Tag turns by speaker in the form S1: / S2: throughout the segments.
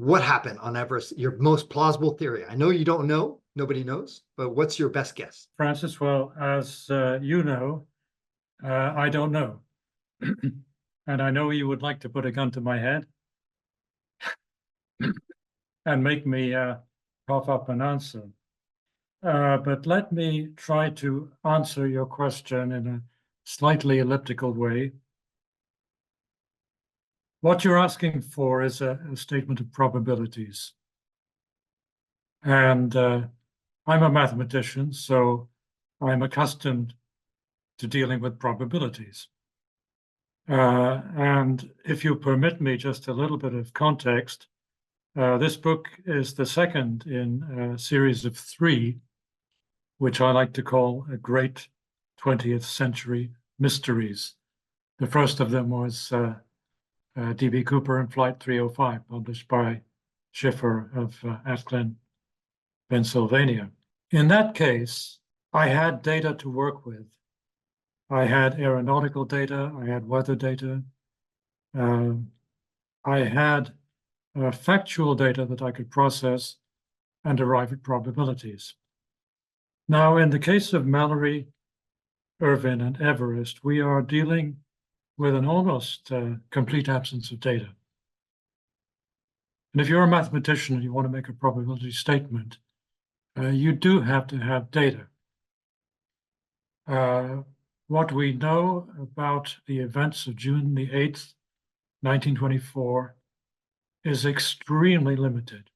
S1: what happened on Everest? Your most plausible theory. I know you don't know, nobody knows, but what's your best guess?
S2: Francis, well, as you know, I don't know. And I know you would like to put a gun to my head and make me cough up an answer. But let me try to answer your question in a slightly elliptical way. What you're asking for is a statement of probabilities. And I'm a mathematician, so I'm accustomed to dealing with probabilities. And if you permit me just a little bit of context, this book is the second in a series of 3, which I like to call a great 20th century mysteries. The first of them was D.B. Cooper and Flight 305, published by Schiffer of Athlone, Pennsylvania. In that case, I had data to work with. I had aeronautical data, I had weather data, I had factual data that I could process and arrive at probabilities. Now, in the case of Mallory, Irvine, and Everest, we are dealing with an almost complete absence of data. And if you're a mathematician and you want to make a probability statement, you do have to have data. What we know about the events of June the 8th, 1924, is extremely limited.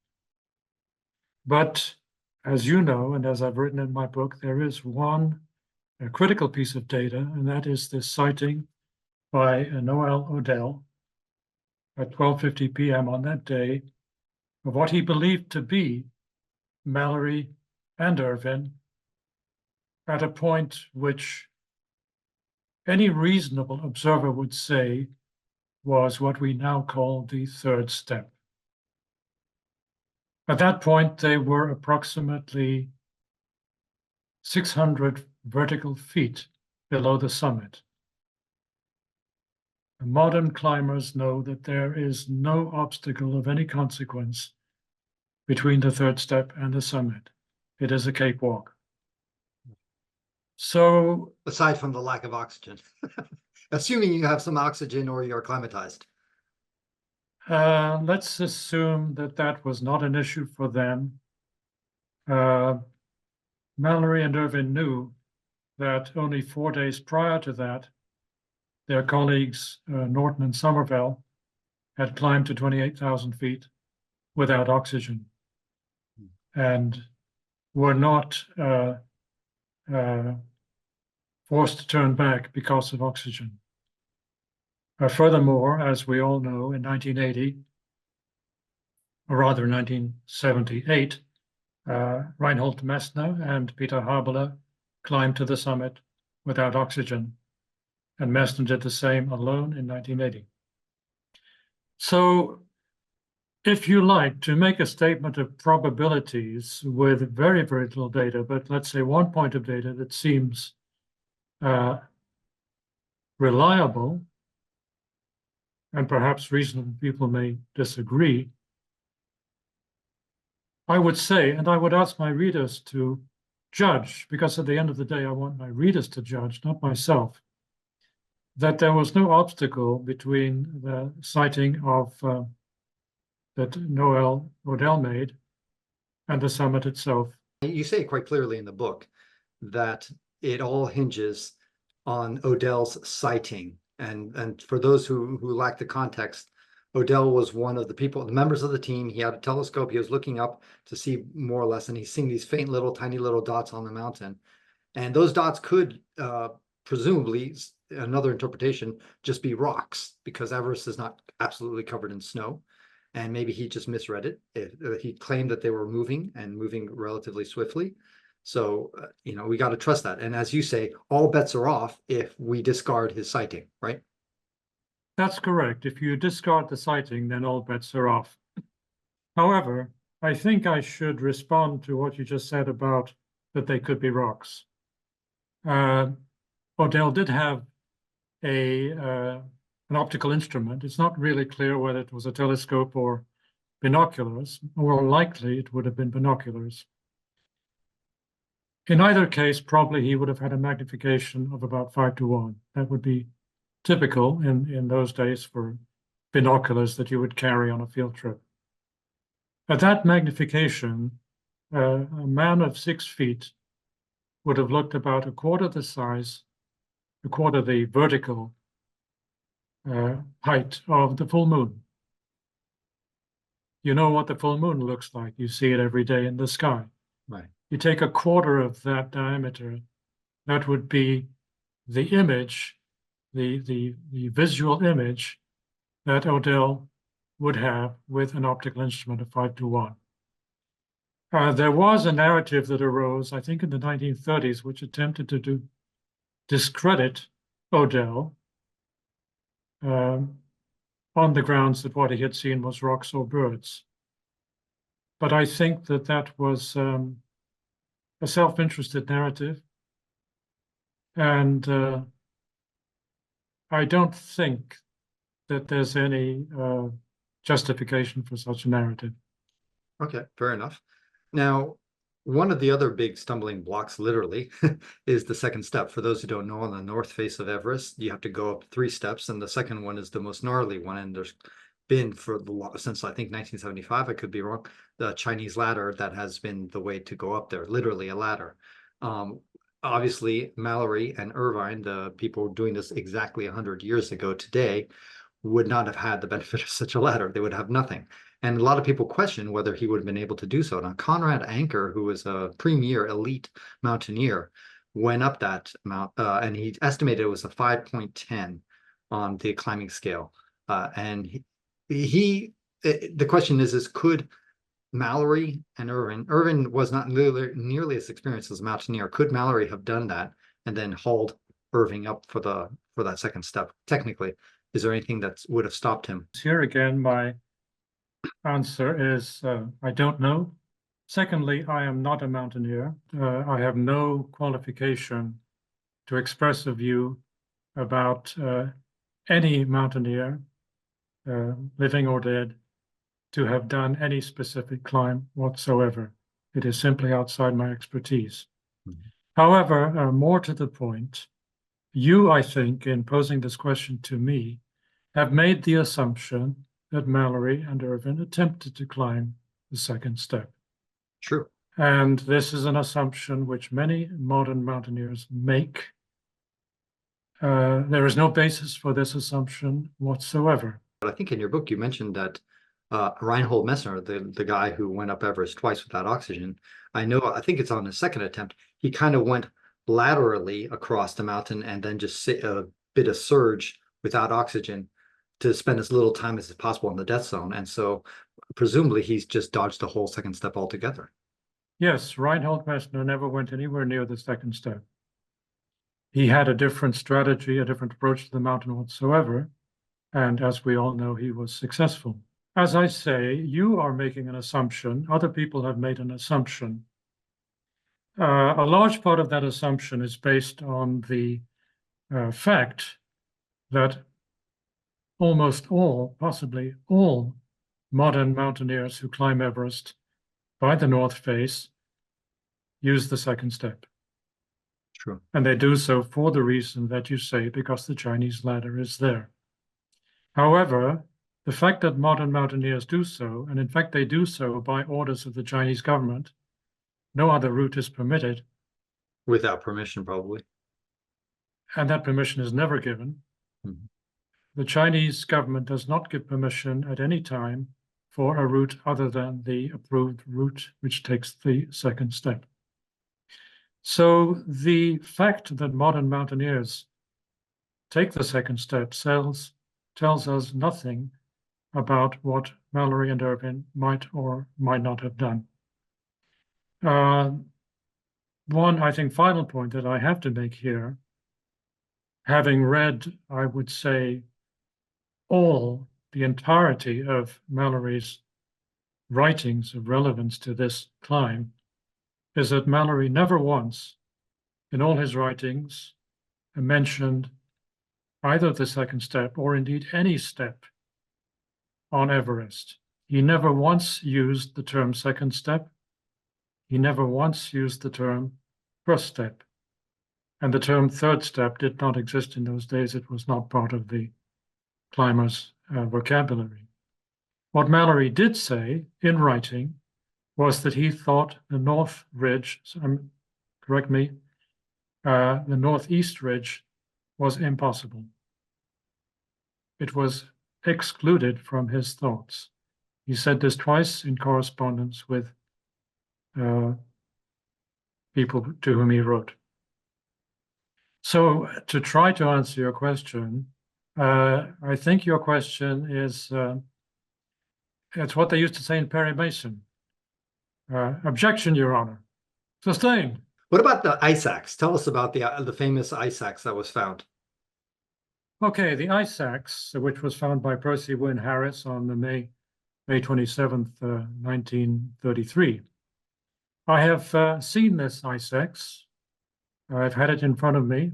S2: But as you know, and as I've written in my book, there is one critical piece of data, and that is this sighting by Noel Odell at 12:50 p.m. on that day of what he believed to be Mallory and Irvine at a point which any reasonable observer would say was what we now call the third step. At that point, they were approximately 600 vertical feet below the summit. Modern climbers know that there is no obstacle of any consequence between the third step and the summit. It is a cakewalk. So,
S1: aside from the lack of oxygen, assuming you have some oxygen or you're acclimatized.
S2: Let's assume that that was not an issue for them. Mallory and Irvine knew that only 4 days prior to that, their colleagues, Norton and Somerville, had climbed to 28,000 feet without oxygen and were not forced to turn back because of oxygen. Furthermore, as we all know, in 1980, or rather 1978, Reinhold Messner and Peter Haberle climbed to the summit without oxygen, and Messner did the same alone in 1980. So, if you like, to make a statement of probabilities with very, very little data, but let's say one point of data that seems reliable, and perhaps reasonable people may disagree, I would say, and I would ask my readers to judge, because at the end of the day, I want my readers to judge, not myself, that there was no obstacle between the sighting of that Noel Odell made and the summit itself.
S1: You say quite clearly in the book that it all hinges on Odell's sighting. And for those who lack the context, Odell was one of the people, the members of the team. He had a telescope. He was looking up to see more or less, and he's seeing these faint little, tiny little dots on the mountain. And those dots could presumably, another interpretation, just be rocks, because Everest is not absolutely covered in snow. And maybe he just misread it. He claimed that they were moving and moving relatively swiftly. So, we got to trust that. And as you say, all bets are off if we discard his sighting, right?
S2: That's correct. If you discard the sighting, then all bets are off. However, I think I should respond to what you just said about that they could be rocks. Odell did have an optical instrument. It's not really clear whether it was a telescope or binoculars. More likely, it would have been binoculars. In either case, probably he would have had a magnification of about 5:1. That would be typical in those days for binoculars that you would carry on a field trip. At that magnification, a man of 6 feet would have looked about a quarter the size, a quarter the vertical height of the full moon. You know what the full moon looks like. You see it every day in the sky.
S1: Right.
S2: You take a quarter of that diameter, that would be the image, the visual image that Odell would have with an optical instrument of 5:1. There was a narrative that arose, I think, in the 1930s, which attempted to discredit Odell on the grounds that what he had seen was rocks or birds. But I think that that was a self-interested narrative, and I don't think that there's any justification for such a narrative.
S1: Okay, fair enough. Now, one of the other big stumbling blocks, literally, is the second step. For those who don't know, on the north face of Everest, you have to go up 3 steps, and the second one is the most gnarly one. And there's been since I think 1975, I could be wrong, the Chinese ladder that has been the way to go up there, literally a ladder. Obviously, Mallory and Irvine, the people doing this exactly 100 years ago today, would not have had the benefit of such a ladder. They would have nothing. And a lot of people question whether he would have been able to do so. Now, Conrad Anker, who was a premier elite mountaineer, went up that mount, and he estimated it was a 5.10 on the climbing scale. And the question is could Mallory and Irvine was not nearly as experienced as a mountaineer. Could Mallory have done that and then hauled Irvine up for that second step? Technically, is there anything that would have stopped him?
S2: Here again, my answer is I don't know. Secondly, I am not a mountaineer. I have no qualification to express a view about any mountaineer, living or dead, to have done any specific climb whatsoever. It is simply outside my expertise. Mm-hmm. However, more to the point, you, I think, in posing this question to me, have made the assumption that Mallory and Irvine attempted to climb the second step.
S1: True.
S2: And this is an assumption which many modern mountaineers make. There is no basis for this assumption whatsoever.
S1: But I think in your book you mentioned that Reinhold Messner, the guy who went up Everest twice without oxygen, I think it's on his second attempt, he kind of went laterally across the mountain and then just a bit of surge without oxygen to spend as little time as possible in the death zone. And so presumably he's just dodged the whole second step altogether.
S2: Yes, Reinhold Messner never went anywhere near the second step. He had a different strategy, a different approach to the mountain whatsoever. And as we all know, he was successful. As I say, you are making an assumption. Other people have made an assumption. A large part of that assumption is based on the fact that almost all, possibly all, modern mountaineers who climb Everest by the north face use the second step.
S1: True.
S2: And they do so for the reason that you say, because the Chinese ladder is there. However, the fact that modern mountaineers do so, and in fact they do so by orders of the Chinese government, no other route is permitted.
S1: Without permission, probably.
S2: And that permission is never given. Mm-hmm. The Chinese government does not give permission at any time for a route other than the approved route, which takes the second step. So the fact that modern mountaineers take the second step tells us nothing about what Mallory and Irvine might or might not have done. One, I think, final point that I have to make here, having read, I would say, the entirety of Mallory's writings of relevance to this climb, is that Mallory never once, in all his writings, mentioned either the second step or indeed any step on Everest. he never once used the term second step. He never once used the term first step. And the term third step did not exist in those days. It was not part of the climber's vocabulary. What Mallory did say in writing was that he thought the North Ridge, correct me, the Northeast Ridge was impossible. It was excluded from his thoughts. He said this twice in correspondence with people to whom he wrote. So to try to answer your question, I think your question is, it's what they used to say in Perry Mason. Objection, Your Honor. Sustained.
S1: What about the ice axe? Tell us about the famous ice axe that was found.
S2: Okay, the ice axe, which was found by Percy Wynne Harris on the May 27th, 1933. I have seen this ice axe. I've had it in front of me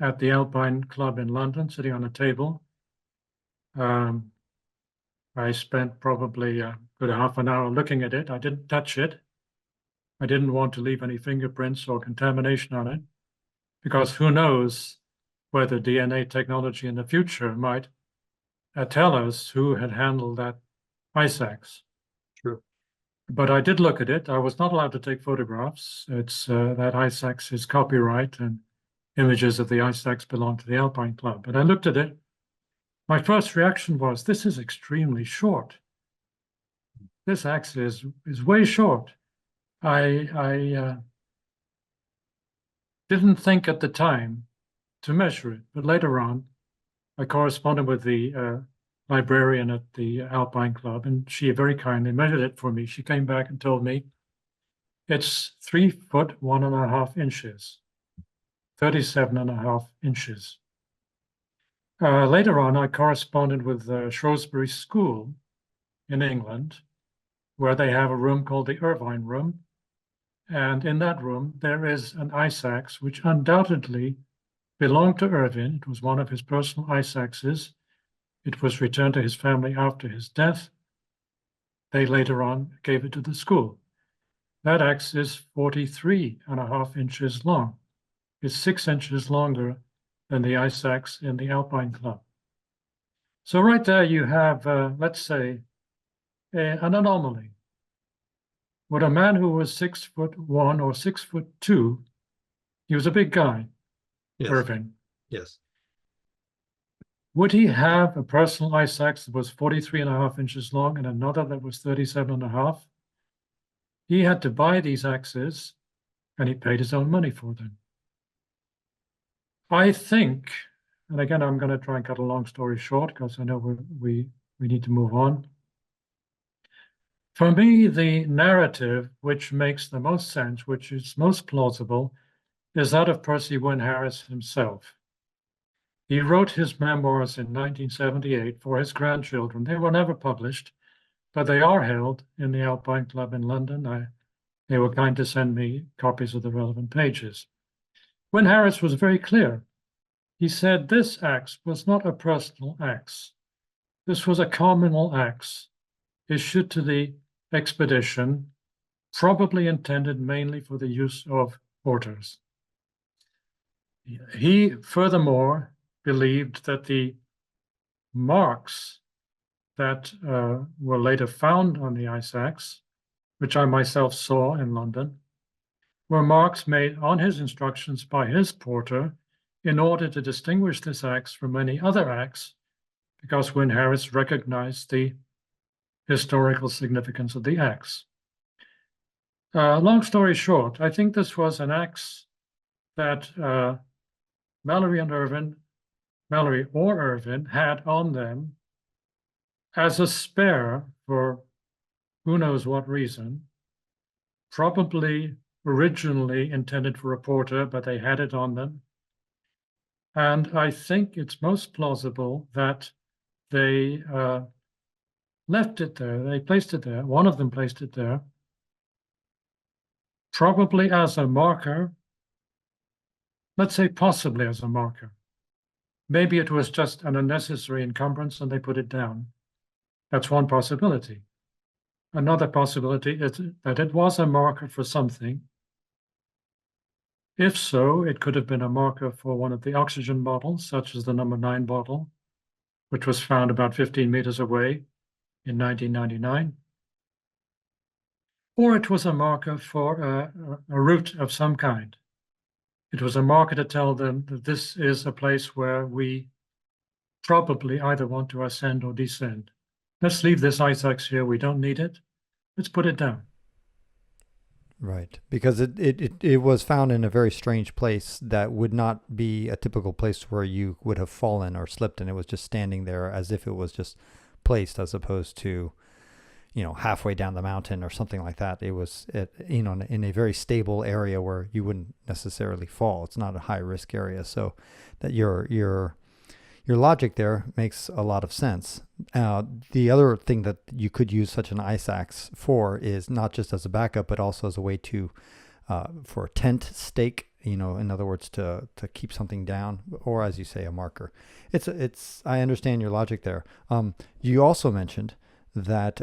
S2: at the Alpine Club in London, sitting on a table. I spent probably a good half an hour looking at it. I didn't touch it. I didn't want to leave any fingerprints or contamination on it, because who knows whether DNA technology in the future might tell us who had handled that ice axe.
S1: True.
S2: But I did look at it. I was not allowed to take photographs. It's that ice axe is copyright, and images of the ice axe belong to the Alpine Club. But I looked at it. My first reaction was, this is extremely short. This axe is way short. I didn't think at the time to measure it, but later on, I corresponded with the librarian at the Alpine Club, and she very kindly measured it for me. She came back and told me it's 3 foot 1.5 inches, 37.5 inches. Later on, I corresponded with Shrewsbury School in England, where they have a room called the Irvine Room. And in that room, there is an ice axe, which undoubtedly belonged to Irvine. It was one of his personal ice axes. It was returned to his family after his death. They later on gave it to the school. That axe is 43.5 inches long. It's 6 inches longer than the ice axe in the Alpine Club. So right there you have, let's say, an anomaly. Would a man who was 6'1" or 6'2", he was a big guy,
S1: Yes.
S2: Irvine.
S1: Yes.
S2: Would he have a personal ice axe that was 43.5 inches long and another that was 37.5? He had to buy these axes, and he paid his own money for them. I think, and again, I'm going to try and cut a long story short because I know we need to move on. For me, the narrative which makes the most sense, which is most plausible, is that of Percy Wynne Harris himself. He wrote his memoirs in 1978 for his grandchildren. They were never published, but they are held in the Alpine Club in London. They were kind to send me copies of the relevant pages. Wynne Harris was very clear. He said this axe was not a personal axe. This was a communal axe issued to the expedition, probably intended mainly for the use of porters. He furthermore believed that the marks that were later found on the ice axe, which I myself saw in London, were marks made on his instructions by his porter in order to distinguish this axe from any other axe, because Wynne Harris recognized the historical significance of the axe. Long story short, I think this was an axe that Mallory or Irvine had on them as a spare for who knows what reason, probably originally intended for a porter, but they had it on them. And I think it's most plausible that they left it there. They placed it there. One of them placed it there, probably as a marker. Let's say possibly as a marker. Maybe it was just an unnecessary encumbrance and they put it down. That's one possibility. another possibility is that it was a marker for something. If so, it could have been a marker for one of the oxygen bottles, such as the number 9 bottle, which was found about 15 meters away in 1999. Or it was a marker for a route of some kind. It was a marker to tell them that this is a place where we probably either want to ascend or descend. Let's leave this ice axe here. We don't need it. Let's put it down.
S3: Right, because it was found in a very strange place that would not be a typical place where you would have fallen or slipped, and it was just standing there as if it was just placed, as opposed to, halfway down the mountain or something like that. It was, in a very stable area where you wouldn't necessarily fall. It's not a high risk area, so that your logic there makes a lot of sense. The other thing that you could use such an ice axe for is not just as a backup, but also as a way to, for a tent stake, in other words, to keep something down, or as you say, a marker. I understand your logic there. You also mentioned that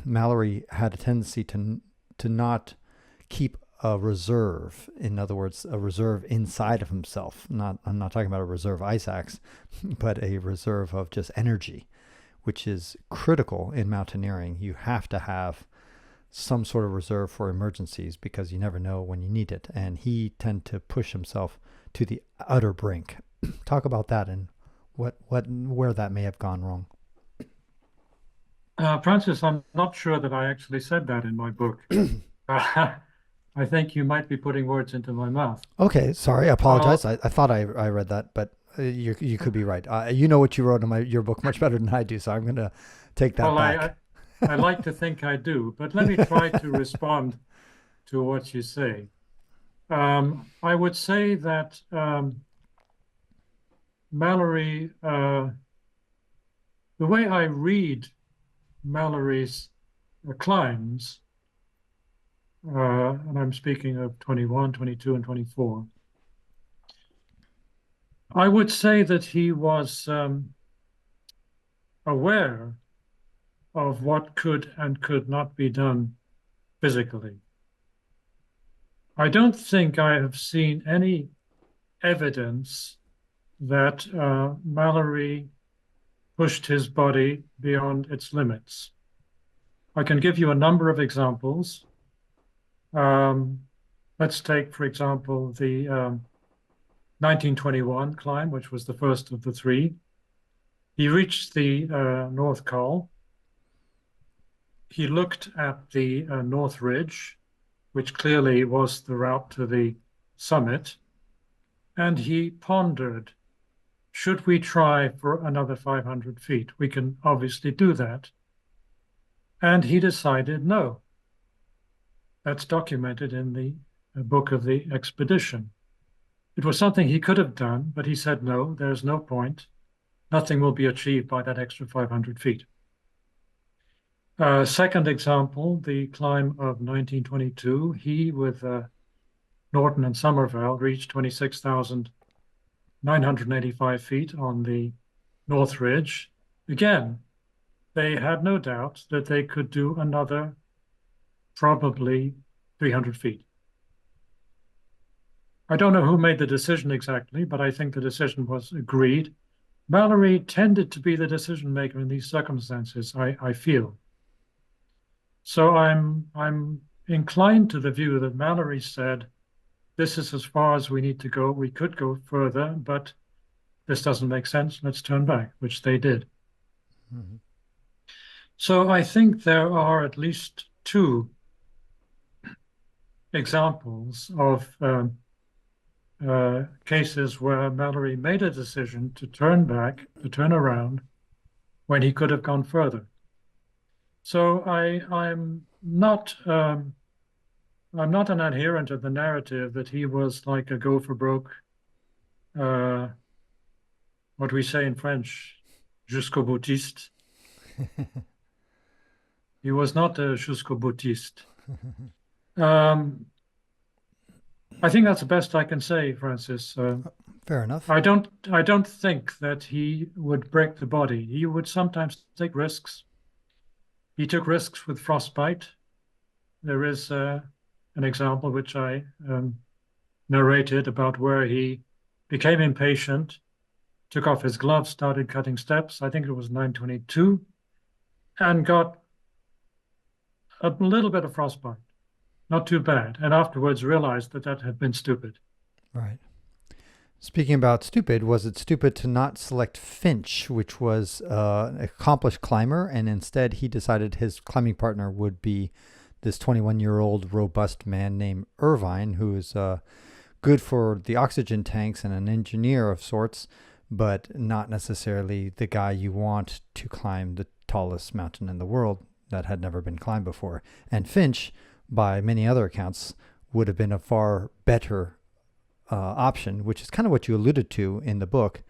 S3: Mallory had a tendency to not keep a reserve. In other words, a reserve inside of himself. I'm not talking about a reserve ice axe, but a reserve of just energy, which is critical in mountaineering. You have to have some sort of reserve for emergencies because you never know when you need it. And he tended to push himself to the utter brink. Talk about that and where that may have gone wrong.
S2: Francis, I'm not sure that I actually said that in my book. I think you might be putting words into my mouth.
S3: Okay, sorry, I apologize. I thought I read that, but you could be right. You know what you wrote in your book much better than I do, so I'm going to take that back.
S2: I like to think I do, but let me try to respond to what you say. I would say that Mallory, the way I read Mallory's climbs, and I'm speaking of 21, 22, and 24, I would say that he was aware of what could and could not be done physically. I don't think I have seen any evidence that Mallory pushed his body beyond its limits. I can give you a number of examples. Let's take, for example, the 1921 climb, which was the first of the three. He reached the North Col. He looked at the North Ridge, which clearly was the route to the summit, and he pondered, should we try for another 500 feet? We can obviously do that. And he decided no. That's documented in the book of the expedition. It was something he could have done, but he said, no, there's no point. Nothing will be achieved by that extra 500 feet. Second example, the climb of 1922, he with Norton and Somerville reached 26,985 feet on the North Ridge. Again, they had no doubt that they could do another probably 300 feet. I don't know who made the decision exactly, but I think the decision was agreed. Mallory tended to be the decision maker in these circumstances, I feel. So I'm inclined to the view that Mallory said, this is as far as we need to go. We could go further, but this doesn't make sense. Let's turn back, which they did. Mm-hmm. So I think there are at least two examples of cases where Mallory made a decision to turn back, to turn around, when he could have gone further. So I'm not an adherent of the narrative that he was like a go for broke, what we say in French, jusqu'au boutiste. He was not a jusqu'au boutiste. I think that's the best I can say, Francis.
S3: Fair enough.
S2: I don't think that he would break the body. He would sometimes take risks. He took risks with frostbite. There is an example which I narrated about where he became impatient, took off his gloves, started cutting steps. I think it was 922, and got a little bit of frostbite. Not too bad. And afterwards realized that that had been stupid.
S3: Right. Speaking about stupid, was it stupid to not select Finch, which was an accomplished climber, and instead he decided his climbing partner would be this 21-year-old robust man named Irvine, who is good for the oxygen tanks and an engineer of sorts, but not necessarily the guy you want to climb the tallest mountain in the world that had never been climbed before. And Finch, by many other accounts, would have been a far better option, which is kind of what you alluded to in the book.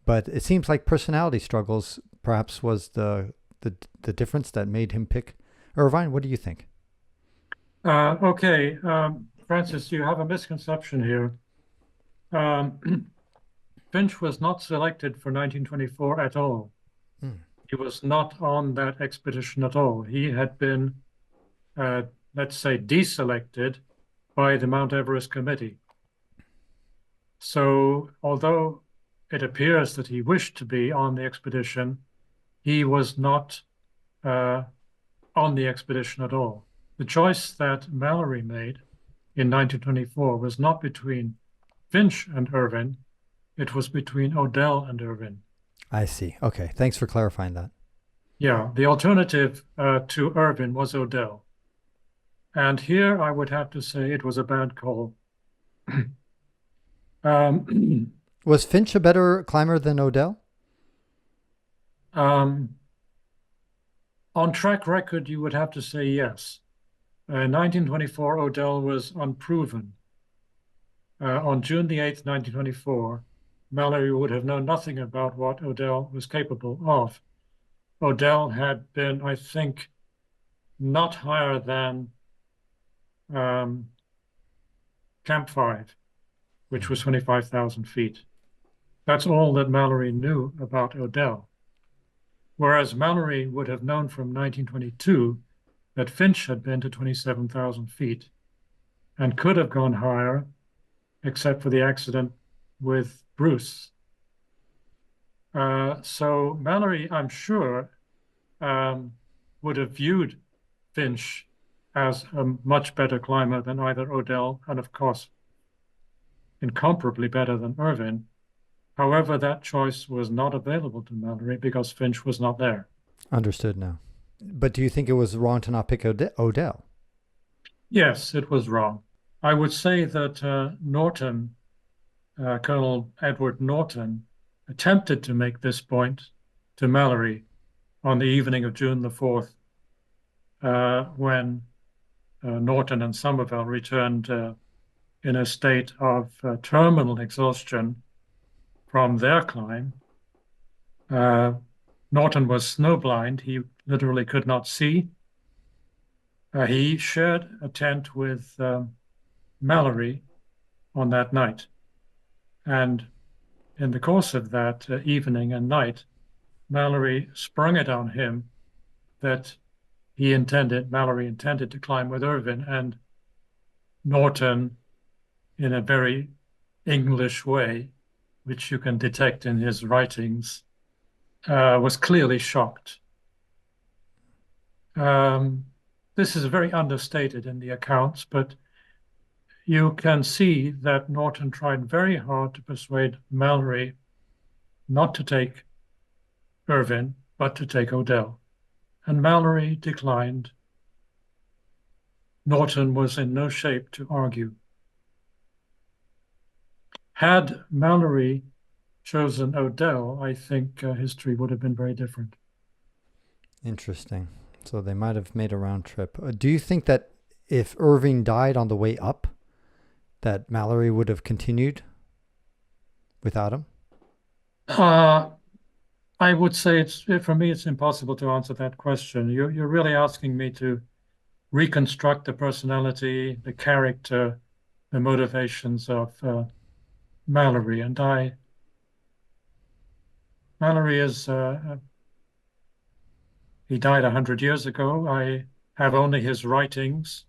S3: But it seems like personality struggles perhaps was the difference that made him pick Irvine. What do you think?
S2: Okay, Francis, you have a misconception here. Finch was not selected for 1924 at all. He was not on that expedition at all. He had been, let's say, deselected by the Mount Everest committee. So although it appears that he wished to be on the expedition, he was not on the expedition at all. The choice that Mallory made in 1924 was not between Finch and Irvine, it was between Odell and Irvine.
S3: I see. Okay, thanks for clarifying that.
S2: Yeah, the alternative to Irvine was Odell. And here I would have to say it was a bad call.
S3: Was Finch a better climber than Odell?
S2: On track record, you would have to say yes. In 1924, Odell was unproven. On June the 8th, 1924, Mallory would have known nothing about what Odell was capable of. Odell had been, I think, not higher than Camp 5, which was 25,000 feet. That's all that Mallory knew about Odell. Whereas Mallory would have known from 1922 that Finch had been to 27,000 feet and could have gone higher, except for the accident with Bruce. So Mallory, I'm sure, would have viewed Finch as a much better climber than either Odell, and of course, incomparably better than Irvine. However, that choice was not available to Mallory because Finch was not there.
S3: Understood now. But do you think it was wrong to not pick Odell?
S2: Yes, it was wrong. I would say that Norton, Colonel Edward Norton, attempted to make this point to Mallory on the evening of June the 4th, when Norton and Somerville returned in a state of terminal exhaustion from their climb. Norton was snowblind. He literally could not see. He shared a tent with Mallory on that night. And in the course of that evening and night, Mallory sprung it on him that Mallory intended to climb with Irvine, and Norton, in a very English way, which you can detect in his writings, was clearly shocked. This is very understated in the accounts, but you can see that Norton tried very hard to persuade Mallory not to take Irvine, but to take Odell. And Mallory declined. Norton was in no shape to argue. Had Mallory chosen Odell, I think history would have been very different.
S3: Interesting. So they might have made a round trip. Do you think that if Irvine died on the way up, that Mallory would have continued without him?
S2: I would say for me, it's impossible to answer that question. You're really asking me to reconstruct the personality, the character, the motivations of Mallory. And Mallory is He died 100 years ago. I have only his writings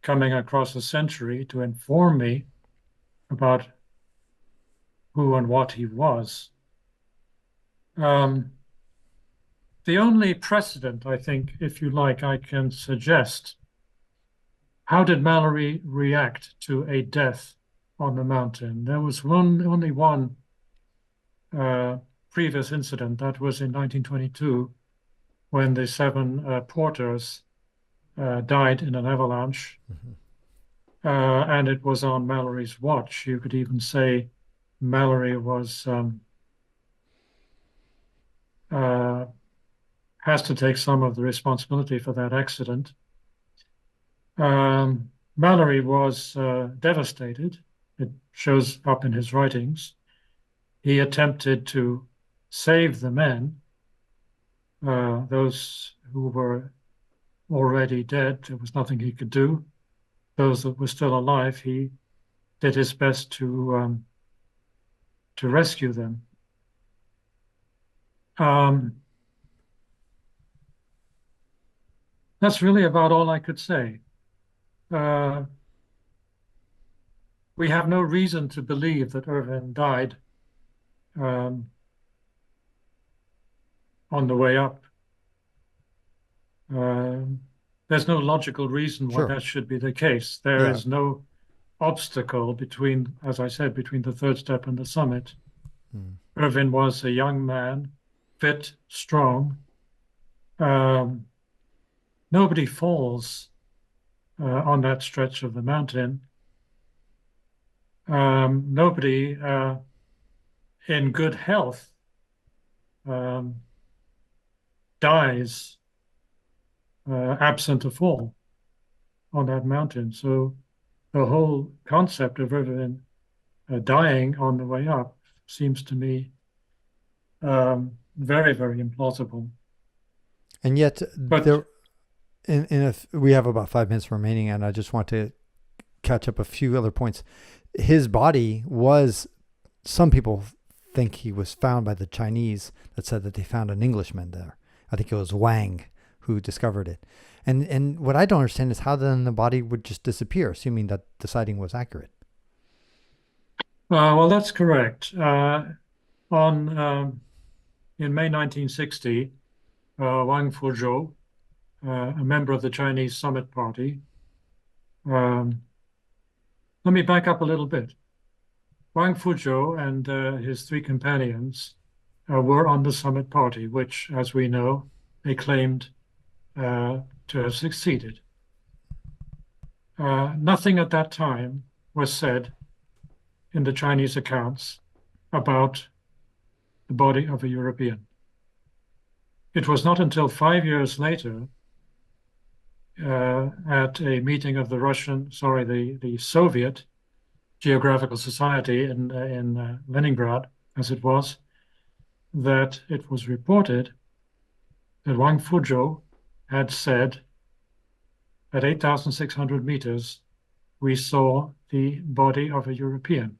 S2: coming across a century to inform me about who and what he was. The only precedent, I think, if you like, I can suggest, how did Mallory react to a death on the mountain? There was only one previous incident. That was in 1922, when the 7 porters died in an avalanche. And it was on Mallory's watch. You could even say Mallory was has to take some of the responsibility for that accident. Mallory was devastated. It shows up in his writings. He attempted to save the men, those who were already dead. There was nothing he could do. Those that were still alive, he did his best to rescue them. That's really about all I could say. We have no reason to believe that Irvine died on the way up. There's no logical reason why that should be the case. There is no obstacle between, as I said, between the third step and the summit. Irvine was a young man, fit, strong. Nobody falls on that stretch of the mountain. Nobody in good health dies absent a fall on that mountain. So the whole concept of Irvine dying on the way up seems to me very, very implausible.
S3: And yet, we have about 5 minutes remaining, and I just want to catch up a few other points. His body was, some people think he was found by the Chinese that said that they found an Englishman there. I think it was Wang who discovered it. And what I don't understand is how then the body would just disappear, assuming that the sighting was accurate.
S2: Well, that's correct. In May 1960, Wang Fuzhou, a member of the Chinese Summit Party. Let me back up a little bit. Wang Fuzhou and his 3 companions were on the Summit Party, which, as we know, they claimed to have succeeded. Nothing at that time was said in the Chinese accounts about the body of a European. It was not until 5 years later, at a meeting of the Soviet Geographical Society in Leningrad, as it was, that it was reported that Wang Fuzhou had said, at 8,600 meters, we saw the body of a European.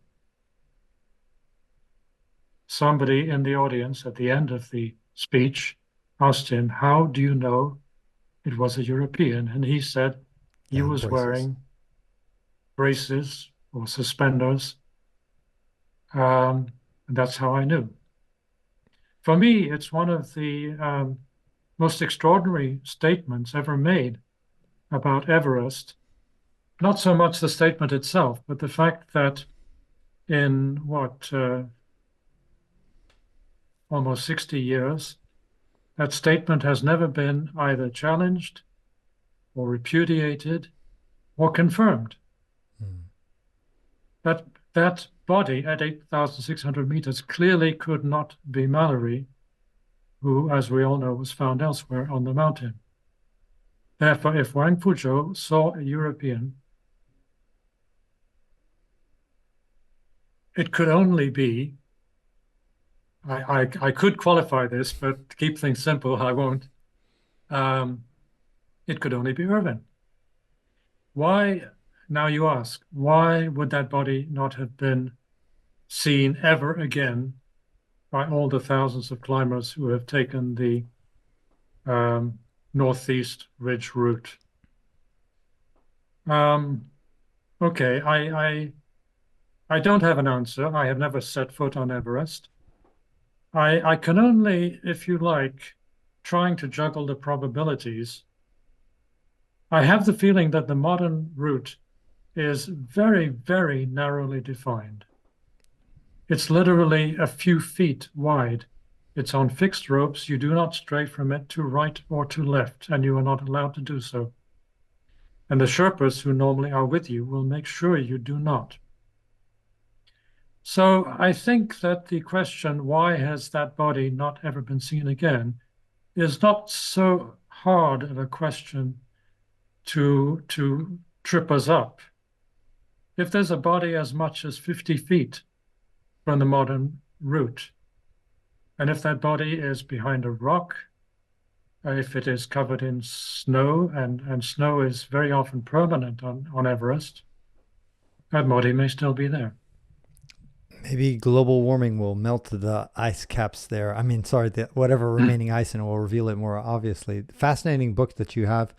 S2: Somebody in the audience at the end of the speech asked him, how do you know it was a European? And he said he was wearing braces or suspenders. And that's how I knew. For me, it's one of the most extraordinary statements ever made about Everest. Not so much the statement itself, but the fact that in almost 60 years, that statement has never been either challenged or repudiated or confirmed. That body at 8,600 meters clearly could not be Mallory, who, as we all know, was found elsewhere on the mountain. Therefore, if Wang Fuzhou saw a European, it could only be, I could qualify this, but to keep things simple, I won't. It could only be Irvine. Why, now you ask, why would that body not have been seen ever again by all the thousands of climbers who have taken the northeast ridge route. Okay, I don't have an answer. I have never set foot on Everest. I can only, if you like, trying to juggle the probabilities. I have the feeling that the modern route is very, very narrowly defined. It's literally a few feet wide. It's on fixed ropes. You do not stray from it to right or to left, and you are not allowed to do so. And the Sherpas who normally are with you will make sure you do not. So I think that the question, why has that body not ever been seen again, is not so hard of a question to trip us up. If there's a body as much as 50 feet from the modern route, and if that body is behind a rock, if it is covered in snow, and snow is very often permanent on Everest, that body may still be there.
S3: Maybe global warming will melt the ice caps there. I mean, sorry, whatever remaining ice, and it will reveal it more obviously. Fascinating book that you have.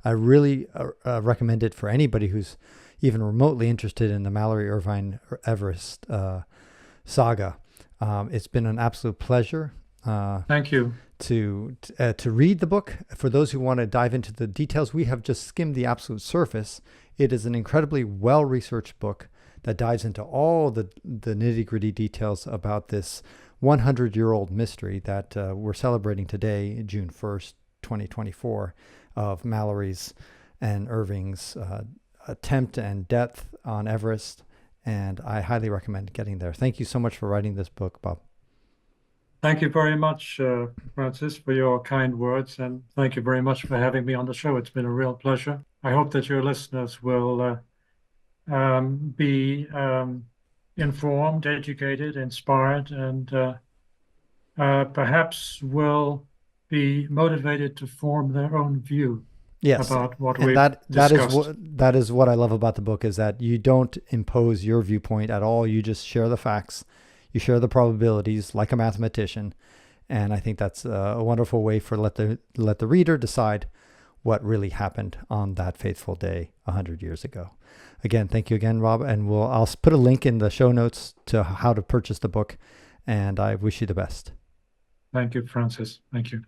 S3: I really recommend it for anybody who's even remotely interested in the Mallory Irvine Everest saga. It's been an absolute pleasure.
S2: Thank you.
S3: To read the book. For those who want to dive into the details, we have just skimmed the absolute surface. It is an incredibly well-researched book that dives into all the nitty-gritty details about this 100-year-old mystery that we're celebrating today, June 1st, 2024, of Mallory's and Irving's attempt and depth on Everest. And I highly recommend getting there. Thank you so much for writing this book, Bob.
S2: Thank you very much, Francis, for your kind words, and thank you very much for having me on the show. It's been a real pleasure. I hope that your listeners will be informed, educated, inspired, and perhaps will be motivated to form their own view about what we've discussed.
S3: That is what I love about the book, is that you don't impose your viewpoint at all. You just share the facts. You share the probabilities like a mathematician. And I think that's a wonderful way for let the reader decide what really happened on that fateful day 100 years ago. Again, thank you again, Rob. And I'll put a link in the show notes to how to purchase the book. And I wish you the best.
S2: Thank you, Francis. Thank you.